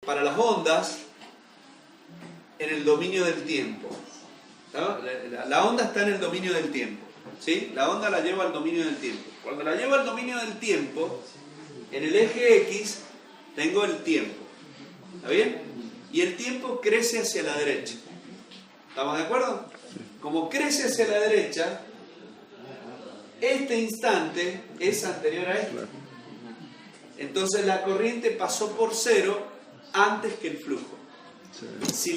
para las ondas en el dominio del tiempo. ¿No? La onda está en el dominio del tiempo, ¿sí? La onda la llevo al dominio del tiempo. Cuando la llevo al dominio del tiempo, en el eje X tengo el tiempo. ¿Está bien? Y el tiempo crece hacia la derecha. ¿Estamos de acuerdo? Como crece hacia la derecha, este instante es anterior a este. Entonces la corriente pasó por cero antes que el flujo. Si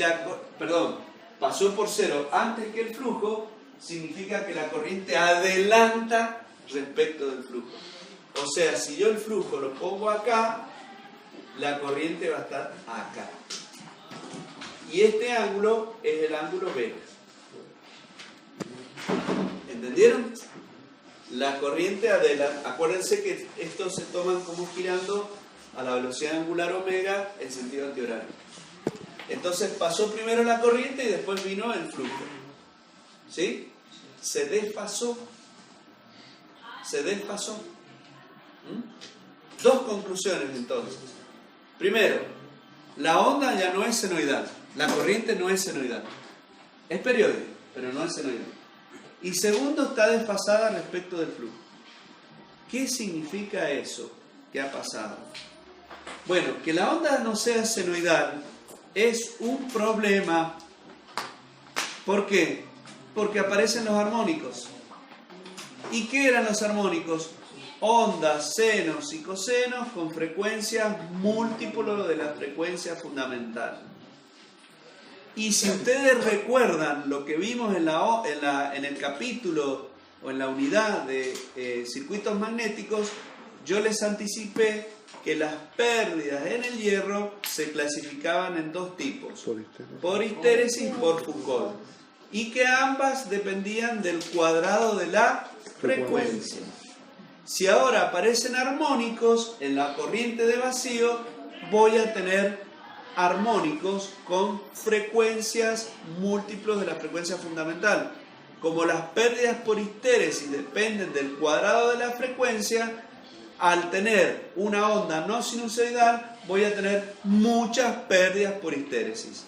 pasó por cero antes que el flujo, significa que la corriente adelanta respecto del flujo. O sea, si yo el flujo lo pongo acá, la corriente va a estar acá. Y este ángulo es el ángulo beta. ¿Entendieron? La corriente adelanta. Acuérdense que estos se toman como girando a la velocidad angular omega en sentido antihorario. Entonces pasó primero la corriente y después vino el flujo. ¿Sí? Se desfasó. Se desfasó. Dos conclusiones entonces. Primero, la onda ya no es senoidal. La corriente no es senoidal. Es periódica, pero no es senoidal. Y segundo, está desfasada respecto del flujo. ¿Qué significa eso que ha pasado? Bueno, que la onda no sea senoidal es un problema. ¿Por qué? Porque aparecen los armónicos. ¿Y qué eran los armónicos? Ondas, senos y cosenos con frecuencias múltiplo de la frecuencia fundamental. Y si ustedes recuerdan lo que vimos en el capítulo o en la unidad de circuitos magnéticos, yo les anticipé que las pérdidas en el hierro se clasificaban en dos tipos, por histéresis y por Foucault, y que ambas dependían del cuadrado de la frecuencia. Si ahora aparecen armónicos en la corriente de vacío, voy a tener armónicos con frecuencias múltiplos de la frecuencia fundamental. Como las pérdidas por histéresis dependen del cuadrado de la frecuencia, al tener una onda no sinusoidal voy a tener muchas pérdidas por histéresis.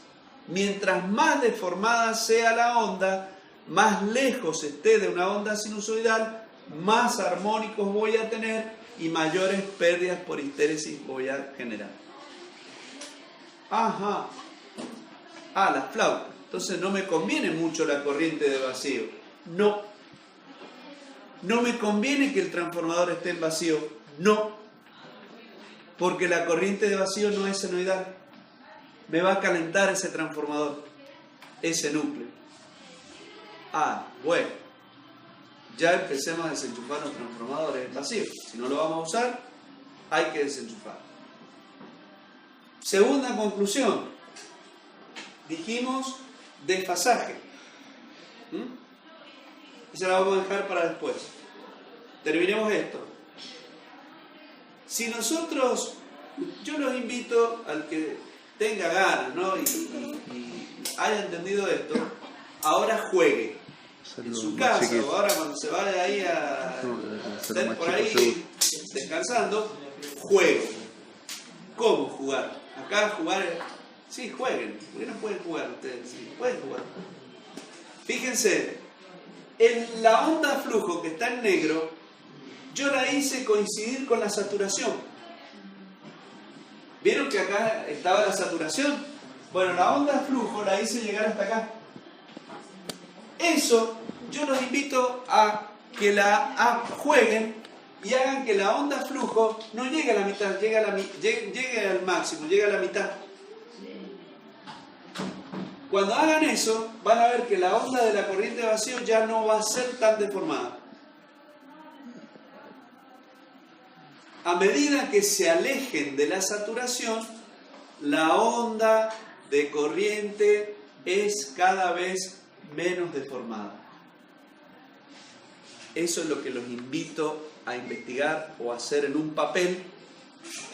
Mientras más deformada sea la onda, más lejos esté de una onda sinusoidal, más armónicos voy a tener y mayores pérdidas por histéresis voy a generar. Ajá. La flauta. Entonces no me conviene mucho la corriente de vacío. No. No me conviene que el transformador esté en vacío. No. Porque la corriente de vacío no es senoidal. Me va a calentar ese transformador, ese núcleo. Bueno. Ya empecemos a desenchufar los transformadores en vacío. Si no lo vamos a usar, hay que desenchufar. Segunda conclusión. Dijimos desfasaje. Esa la vamos a dejar para después. Terminemos esto. Si nosotros, yo los invito al que tenga ganas, ¿no? y haya entendido esto, ahora juegue. En su casa, o ahora cuando se vaya ahí a estar por ahí descansando, juegue. ¿Cómo jugar? Acá jugar, sí, jueguen. ¿Por qué no pueden jugar ustedes? Sí, pueden jugar. Fíjense, en la onda flujo que está en negro, yo la hice coincidir con la saturación. ¿Vieron que acá estaba la saturación? Bueno, la onda flujo la hice llegar hasta acá. Eso, yo los invito a que jueguen y hagan que la onda flujo no llegue a la mitad, llegue al máximo, llegue a la mitad. Cuando hagan eso, van a ver que la onda de la corriente de vacío ya no va a ser tan deformada. A medida que se alejen de la saturación, la onda de corriente es cada vez menos deformada. Eso es lo que los invito a investigar o a hacer en un papel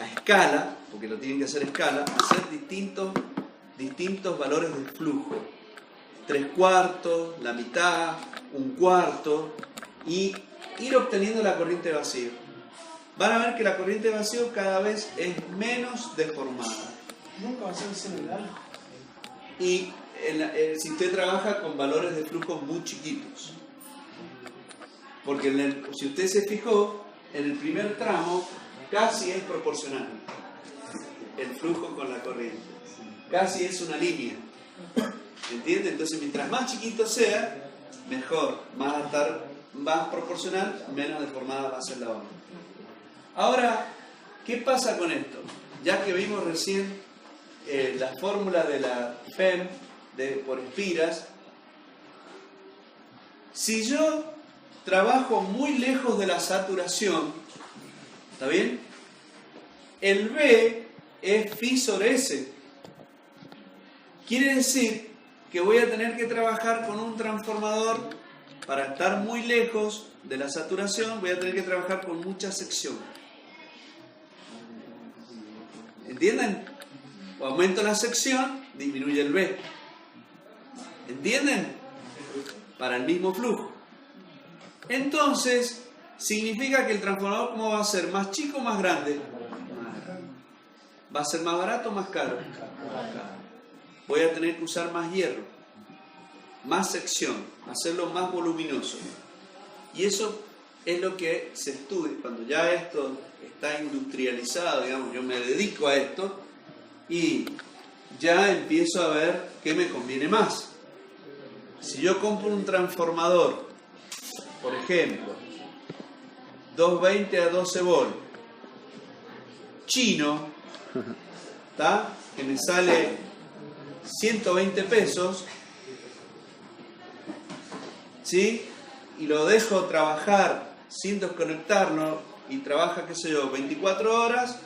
a escala, porque lo tienen que hacer a escala, hacer distintos valores de flujo. 3/4, la mitad, 1/4 y ir obteniendo la corriente de vacío. Van a ver que la corriente de vacío cada vez es menos deformada. Nunca va a ser senoidal. Y si usted trabaja con valores de flujo muy chiquitos. Porque si usted se fijó, en el primer tramo casi es proporcional el flujo con la corriente. Casi es una línea. ¿Entiende? Entonces, mientras más chiquito sea, mejor. Más va a estar más proporcional, menos deformada va a ser la onda. Ahora, ¿qué pasa con esto? Ya que vimos recién la fórmula de la FEM por espiras, si yo trabajo muy lejos de la saturación, ¿está bien? El B es phi sobre S. Quiere decir que voy a tener que trabajar con un transformador para estar muy lejos de la saturación, voy a tener que trabajar con mucha sección. ¿Entienden? O aumento la sección, disminuye el B. ¿Entienden? Para el mismo flujo. Entonces, significa que el transformador, ¿cómo va a ser? ¿Más chico o más grande? Más grande. ¿Va a ser más barato o más caro? Más caro. Voy a tener que usar más hierro, más sección, hacerlo más voluminoso. Y eso es lo que se estudia. Cuando ya esto está industrializado, digamos, yo me dedico a esto y ya empiezo a ver qué me conviene más. Si yo compro un transformador, por ejemplo, 220 a 12 volt, chino, ¿tá? Que me sale 120 pesos, ¿sí? Y lo dejo trabajar sin desconectarlo y trabaja, qué sé yo, 24 horas,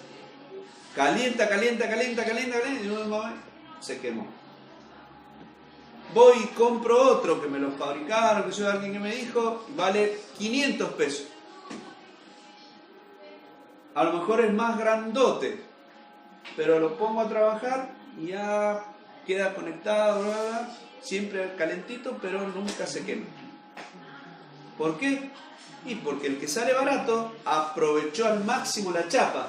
calienta, y se quemó. Voy y compro otro que me lo fabricaron, que soy alguien que me dijo, vale 500 pesos. A lo mejor es más grandote, pero lo pongo a trabajar y ya queda conectado, bla, bla, siempre calentito, pero nunca se quema. ¿Por qué? Y porque el que sale barato aprovechó al máximo la chapa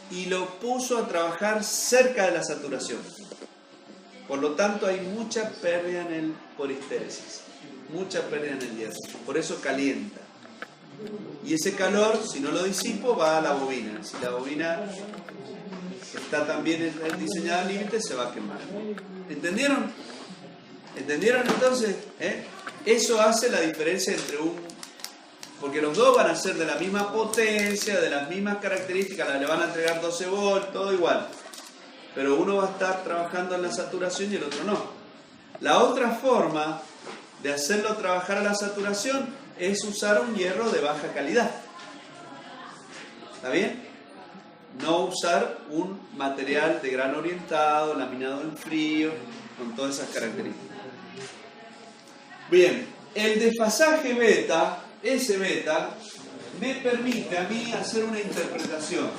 y lo puso a trabajar cerca de la saturación. Por lo tanto, hay mucha pérdida por histéresis, mucha pérdida en el hierro. Por eso calienta. Y ese calor, si no lo disipo, va a la bobina. Si la bobina está también diseñada al límite, se va a quemar. ¿Entendieron? ¿Entendieron entonces? Eso hace la diferencia entre porque los dos van a ser de la misma potencia, de las mismas características, le van a entregar 12 volts, todo igual. Pero uno va a estar trabajando en la saturación y el otro no. La otra forma de hacerlo trabajar a la saturación es usar un hierro de baja calidad. ¿Está bien? No usar un material de grano orientado, laminado en frío, con todas esas características. Bien, el desfasaje beta, ese beta, me permite a mí hacer una interpretación.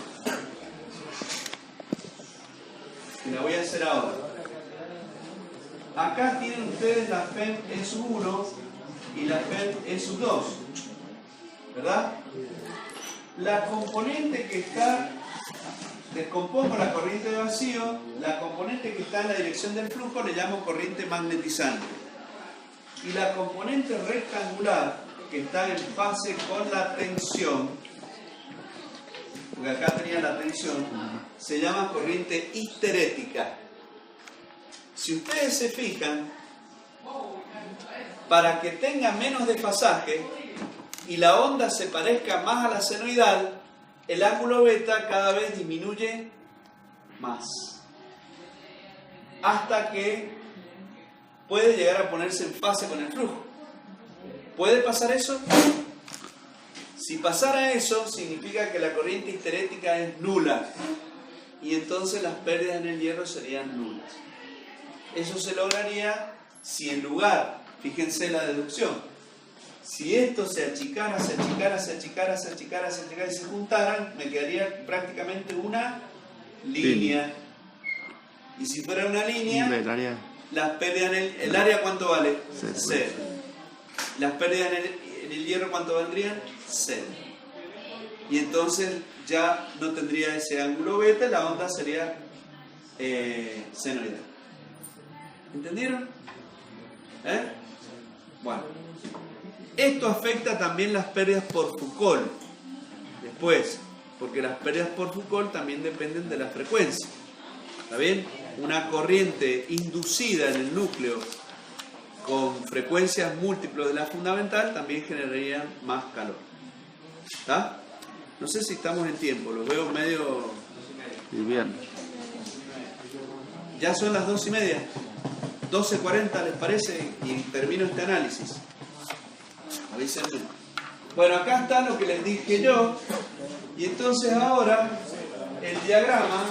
Y la voy a hacer ahora. Acá tienen ustedes la FEM ESU1 y la FEM ESU2, ¿verdad? La componente que está, descompongo la corriente de vacío, la componente que está en la dirección del flujo le llamo corriente magnetizante. Y la componente rectangular que está en fase con la tensión, porque acá tenía la tensión, se llama corriente histerética. Si ustedes se fijan, para que tenga menos desfasaje y la onda se parezca más a la senoidal, el ángulo beta cada vez disminuye más, hasta que puede llegar a ponerse en fase con el flujo. ¿Puede pasar eso? Si pasara eso, significa que la corriente histerética es nula y entonces las pérdidas en el hierro serían nulas. Eso se lograría si en lugar, fíjense la deducción, si esto se achicara y se juntaran, me quedaría prácticamente una línea. Y si fuera una línea, las pérdidas en el área, ¿cuánto vale? 0. Las pérdidas en el hierro, ¿cuánto valdrían? 0. Y entonces ya no tendría ese ángulo beta, la onda sería senoidal. ¿Entendieron? Bueno, esto afecta también las pérdidas por Foucault después, porque las pérdidas por Foucault también dependen de la frecuencia. ¿Está bien? Una corriente inducida en el núcleo con frecuencias múltiples de la fundamental también generaría más calor. ¿Está? No sé si estamos en tiempo, lo veo medio... Bien. Ya son las 2:30, 12:40 les parece, y termino este análisis. Avísenme. Bueno, acá está lo que les dije yo, y entonces ahora el diagrama,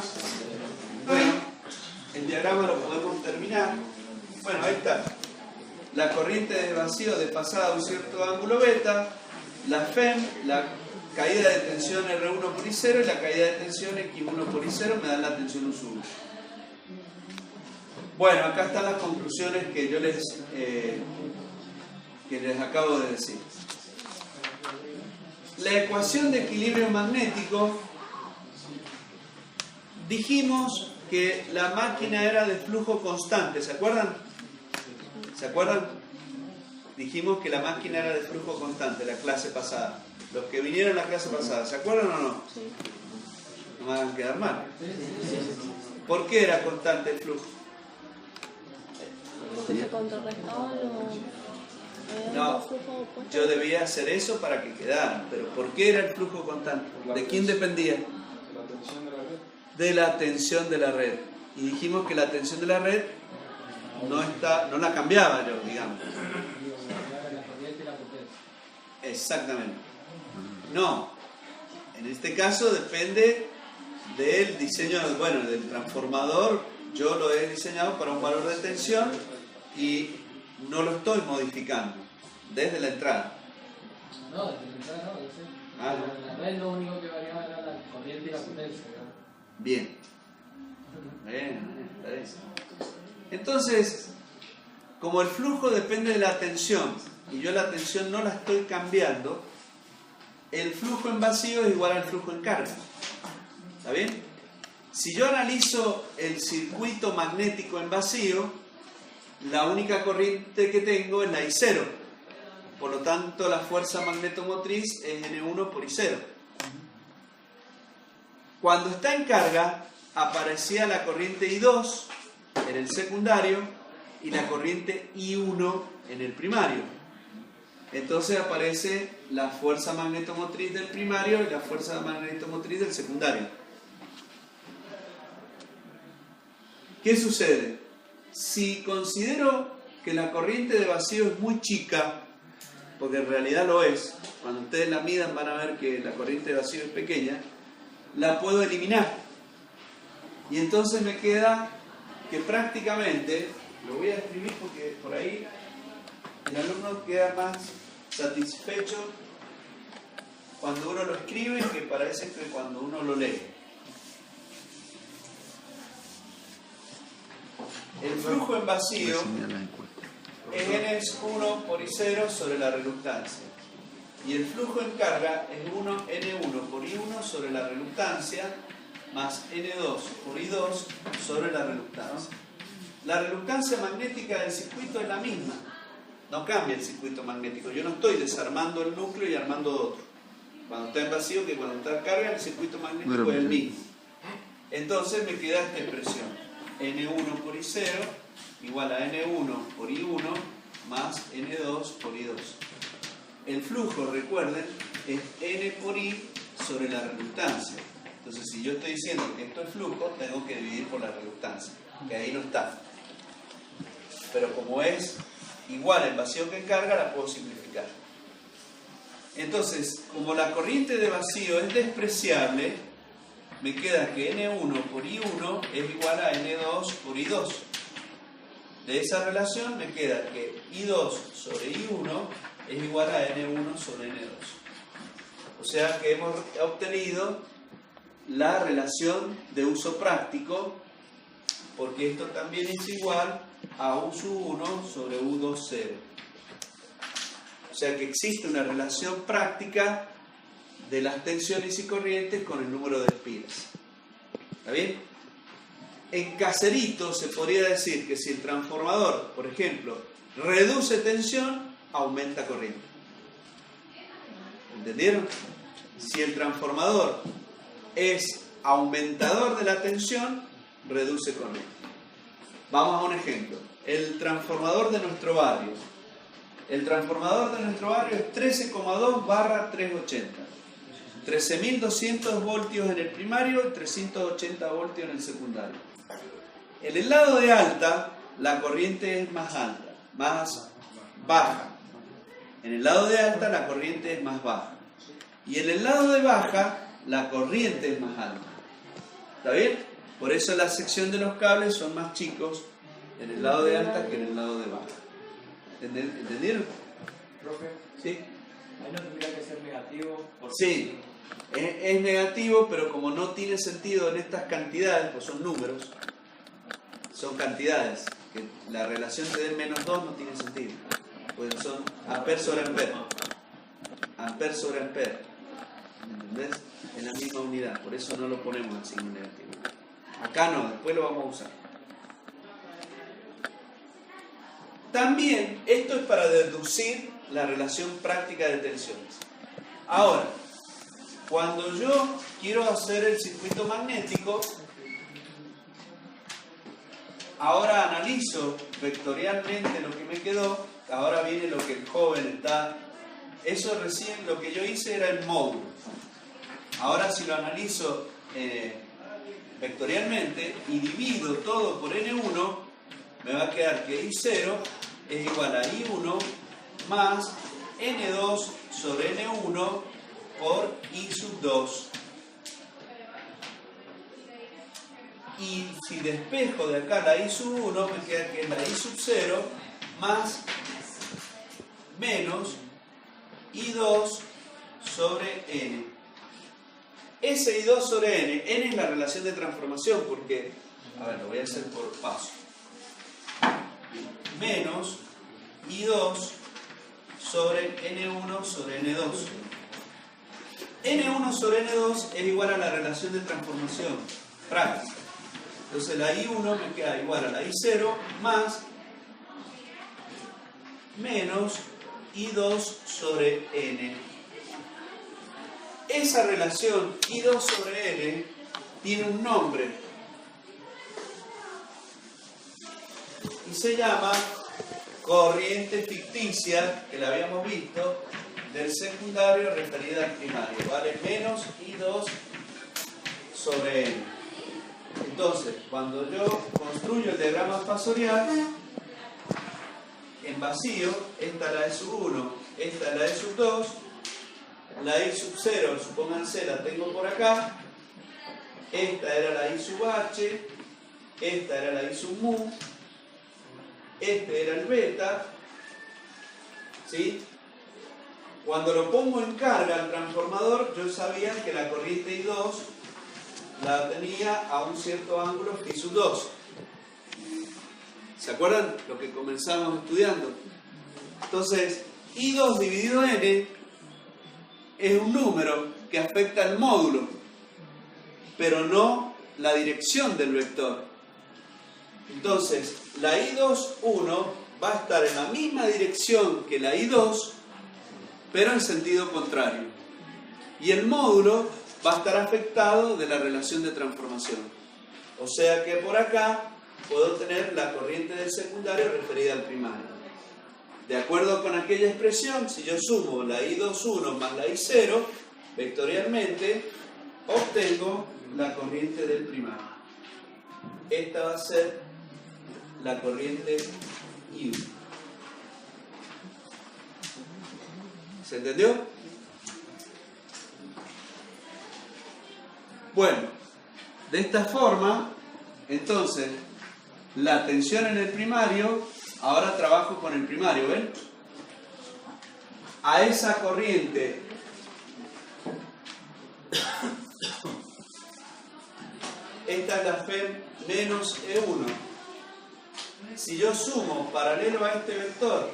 bueno, el diagrama lo podemos terminar. Bueno, ahí está. La corriente de vacío desfasada a un cierto ángulo beta, la FEM, la caída de tensión R1 por I0 y la caída de tensión X1 por I0 me dan la tensión U1. Bueno, acá están las conclusiones que yo les acabo de decir. La ecuación de equilibrio magnético, dijimos que la máquina era de flujo constante, ¿se acuerdan? ¿Se acuerdan? Dijimos que la máquina era de flujo constante, la clase pasada. Los que vinieron a la clase pasada, ¿se acuerdan o no? Sí. No me hagan quedar mal. ¿Por qué era constante el flujo? Porque se contrarrestaban No, yo debía hacer eso para que quedara, pero ¿por qué era el flujo constante? ¿De quién dependía? De la tensión de la red. Y dijimos que la tensión de la red no la cambiaba yo, digamos. Exactamente. No, en este caso depende del diseño, bueno, del transformador. Yo lo he diseñado para un valor de tensión y no lo estoy modificando desde la entrada. No, desde la entrada no, yo sé. Ah, La red lo único que variaba era la corriente y la potencia. bien. Está bien. Entonces, como el flujo depende de la tensión y yo la tensión no la estoy cambiando, el flujo en vacío es igual al flujo en carga. ¿Está bien? Si yo analizo el circuito magnético en vacío, la única corriente que tengo es la I0. Por lo tanto, la fuerza magnetomotriz es N1 por I0. Cuando está en carga, aparecía la corriente I2 en el secundario y la corriente I1 en el primario. Entonces aparece la fuerza magnetomotriz del primario y la fuerza magnetomotriz del secundario. ¿Qué sucede? Si considero que la corriente de vacío es muy chica, porque en realidad lo es, cuando ustedes la midan van a ver que la corriente de vacío es pequeña, la puedo eliminar. Y entonces me queda que prácticamente, lo voy a escribir porque por ahí el alumno queda más satisfecho cuando uno lo escribe que parece que cuando uno lo lee. El flujo en vacío es N1 por I0 sobre la reluctancia. Y el flujo en carga es N1 por I1 sobre la reluctancia más N2 por I2 sobre la reluctancia. La reluctancia magnética del circuito es la misma. No cambia el circuito magnético. Yo no estoy desarmando el núcleo y armando otro. Cuando está en vacío que cuando está en carga, el circuito magnético es el mismo. Entonces me queda esta expresión. N1 por I0 igual a N1 por I1 más N2 por I2. El flujo, recuerden, es N por I sobre la reluctancia. Entonces, si yo estoy diciendo que esto es flujo, tengo que dividir por la reluctancia, que ahí no está. Pero como es igual en vacío que en carga, la puedo simplificar. Entonces, como la corriente de vacío es despreciable, me queda que N1 por I1 es igual a N2 por I2. De esa relación me queda que I2 sobre I1 es igual a N1 sobre N2. O sea que hemos obtenido la relación de uso práctico, porque esto también es igual a U1 sobre U2,0. O sea que existe una relación práctica de las tensiones y corrientes con el número de espiras. ¿Está bien? en caserito se podría decir que si el transformador, por ejemplo, reduce tensión, aumenta corriente. ¿Entendieron? Si el transformador es aumentador de la tensión, reduce corriente. Vamos a un ejemplo. El transformador de nuestro barrio. El transformador de nuestro barrio es 13,2/380. 13.200 voltios en el primario y 380 voltios en el secundario. En el lado de alta, la corriente es más alta, más baja. En el lado de alta, la corriente es más baja. Y en el lado de baja, la corriente es más alta. ¿Está bien? Por eso la sección de los cables son más chicos en el lado de alta que en el lado de baja. ¿Entendieron? Profe, ¿Sí? ahí no tendría que ser negativo. Sí, es negativo, pero como no tiene sentido en estas cantidades, pues son números, son cantidades, que la relación te dé -2 no tiene sentido, pues son ampere sobre ampere, ampere sobre ampere, ¿entendés? En la misma unidad, por eso no lo ponemos en signo negativo. Acá no, después lo vamos a usar. También, esto es para deducir la relación práctica de tensiones. Ahora, cuando yo quiero hacer el circuito magnético, ahora analizo vectorialmente lo que me quedó, ahora viene lo que el joven está... Eso recién, lo que yo hice era el módulo. Ahora si lo analizo vectorialmente y divido todo por N1, me va a quedar que I0 es igual a I1 más N2 sobre N1 por I2. Y si despejo de acá la I1, me queda que es la I0 más menos I2 sobre N. Ese I2 sobre N es la relación de transformación porque, a ver, lo voy a hacer por paso. Menos I2 sobre N1 sobre N2. N1 sobre N2 es igual a la relación de transformación práctica. Entonces la I1 me queda igual a la I0 más menos I2 sobre N. Esa relación I2 sobre N tiene un nombre y se llama corriente ficticia, que la habíamos visto, del secundario referida al primario, ¿vale? Menos I2 sobre N. Entonces, cuando yo construyo el diagrama fasorial, en vacío, esta es la E sub 1, esta es la E sub 2, la I sub 0, supónganse, la tengo por acá, esta era la I sub H, esta era la I sub mu, este era el beta, ¿sí? Cuando lo pongo en carga al transformador, yo sabía que la corriente I2 la tenía a un cierto ángulo phi sub 2. ¿Se acuerdan lo que comenzamos estudiando? Entonces, I2 dividido N es un número que afecta al módulo, pero no la dirección del vector. Entonces, la I2,1 va a estar en la misma dirección que la I2, pero en sentido contrario. Y el módulo va a estar afectado de la relación de transformación. O sea que por acá puedo tener la corriente del secundario referida al primario. De acuerdo con aquella expresión, si yo sumo la I2,1 más la I0, vectorialmente obtengo la corriente del primario. Esta va a ser la corriente I1. ¿Se entendió? Bueno, de esta forma, entonces, la tensión en el primario, ahora trabajo con el primario, ¿ven? A esa corriente esta es la FEM menos E1. Si yo sumo paralelo a este vector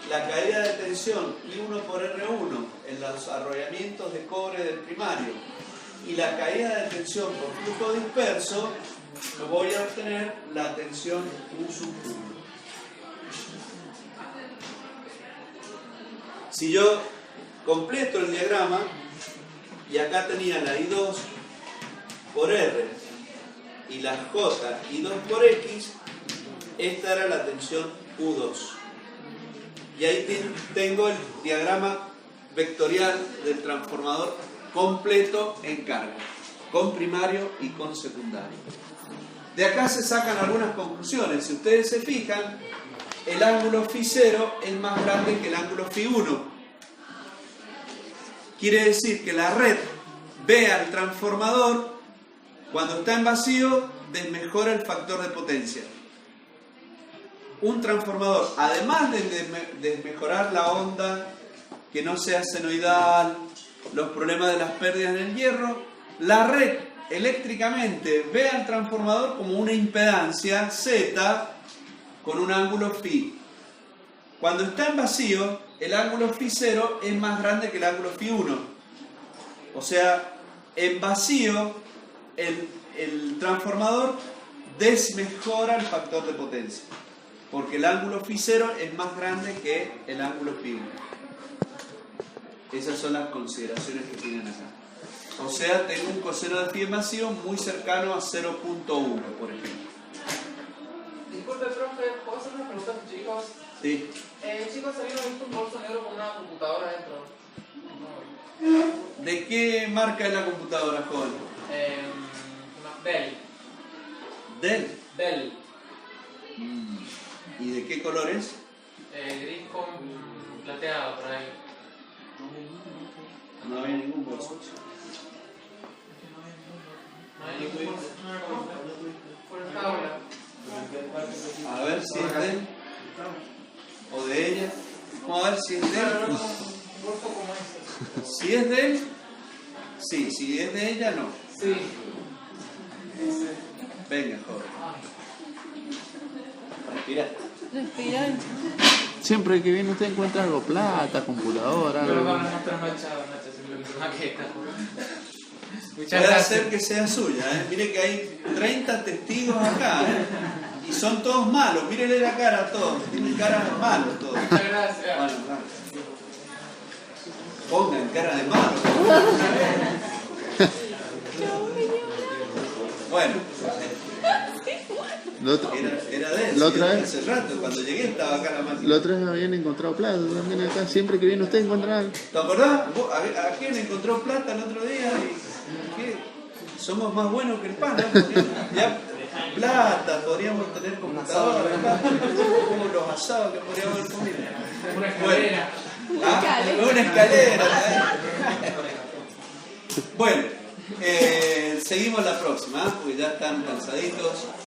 la caída de tensión I1 por R1 en los arrollamientos de cobre del primario y la caída de tensión por flujo disperso, voy a obtener la tensión U sub 1. Si yo completo el diagrama, y acá tenía la I2 por R y la J I2 por X, esta era la tensión U2. Y ahí tengo el diagrama vectorial del transformador completo en carga, con primario y con secundario. De acá se sacan algunas conclusiones. Si ustedes se fijan, el ángulo φ0 es más grande que el ángulo φ1. Quiere decir que la red ve al transformador, cuando está en vacío, desmejora el factor de potencia. Un transformador, además de desmejorar la onda, que no sea senoidal, los problemas de las pérdidas en el hierro, la red eléctricamente ve al transformador como una impedancia Z con un ángulo φ. Cuando está en vacío, el ángulo φ0 es más grande que el ángulo φ1. O sea, en vacío, el transformador desmejora el factor de potencia, porque el ángulo φ0 es más grande que el ángulo φ1. Esas son las consideraciones que tienen acá. O sea, tengo un coseno de phi en vacío muy cercano a 0.1, por ejemplo. Disculpe, profe, ¿puedo hacer una pregunta a los chicos? Sí. Chicos, ¿habían visto un bolso negro con una computadora dentro? ¿De qué marca es la computadora, joven? Dell. Dell. ¿Y de qué color es? Gris con plateado, por ahí. No había ningún bolso. No hay ningún bolso. Por el tabla. A ver si es de él o de ella. Vamos a ver si es de él. Un bolso como ese. Si es de él, sí. Si es de ella, no. Sí. Venga, joven. Respira. Respirar. Siempre que viene usted encuentra algo, plata, computadora, Pero algo. para no estar manchado, Nacho, simplemente maqueta. Muchas Puede gracias. ser que sea suya, ¿eh? Mire que hay 30 testigos acá, ¿eh? Y son todos malos. Mírenle la cara a todos. Tienen cara malos todos. Muchas gracias. Bueno, claro. Pongan cara de malo. Bueno, La otra, era de él. La sí, otra vez. hace rato, cuando llegué estaba acá la máquina. la otra vez habían encontrado plata también acá. Siempre que viene usted encuentra algo. ¿Te acordás? ¿A quién encontró plata el otro día? ¿Qué? Somos más buenos que el pan, ¿no? Ya, plata, podríamos tener computadora, como los asados que podríamos haber comido. Una escalera. Una escalera. Bueno, seguimos la próxima, porque ya están cansaditos.